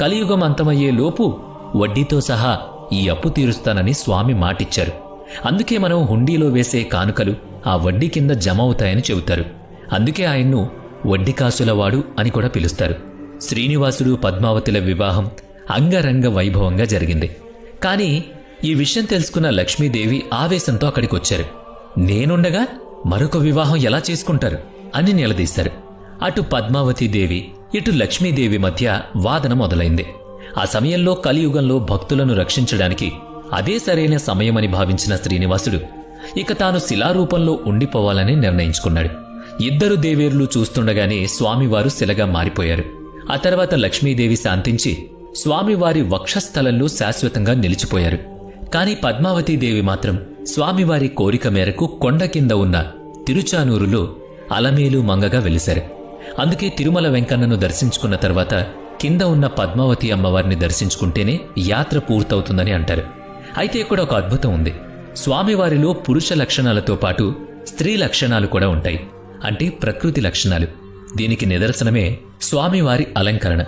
కలియుగం అంతమయ్యే లోపు వడ్డీతో సహా ఈ అప్పు తీరుస్తానని స్వామి మాటిచ్చారు. అందుకే మనం హుండీలో వేసే కానుకలు ఆ వడ్డీ కింద జమ అవుతాయని చెబుతారు. అందుకే ఆయన్ను వడ్డీకాసులవాడు అని కూడా పిలుస్తారు. శ్రీనివాసుడు పద్మావతిల వివాహం అంగరంగ వైభవంగా జరిగింది. కాని ఈ విషయం తెలుసుకున్న లక్ష్మీదేవి ఆవేశంతో అక్కడికొచ్చారు. నేనుండగా మరొక వివాహం ఎలా చేసుకుంటారు అని నిలదీశారు. అటు పద్మావతీదేవి ఇటు లక్ష్మీదేవి మధ్య వాదన మొదలైంది. ఆ సమయంలో కలియుగంలో భక్తులను రక్షించడానికి అదే సరైన సమయమని భావించిన శ్రీనివాసుడు ఇక తాను శిలారూపంలో ఉండిపోవాలని నిర్ణయించుకున్నాడు. ఇద్దరు దేవేరులు చూస్తుండగానే స్వామివారు శిలగా మారిపోయారు. ఆ తర్వాత లక్ష్మీదేవి శాంతించి స్వామివారి వక్షస్థలంలో శాశ్వతంగా నిలిచిపోయారు. కాని పద్మావతీదేవి మాత్రం స్వామివారి కోరిక మేరకు కొండ కింద ఉన్న తిరుచానూరులో అలమేలు మంగగా వెలిశారు. అందుకే తిరుమల వెంకన్నను దర్శించుకున్న తర్వాత కింద ఉన్న పద్మావతి అమ్మవారిని దర్శించుకుంటేనే యాత్ర పూర్తవుతుందని అంటారు. అయితే ఇక్కడ ఒక అద్భుతం ఉంది. స్వామివారిలో పురుష లక్షణాలతో పాటు స్త్రీ లక్షణాలు కూడా ఉంటాయి. అంటే ప్రకృతి లక్షణాలు. దీనికి నిదర్శనమే స్వామివారి అలంకరణ.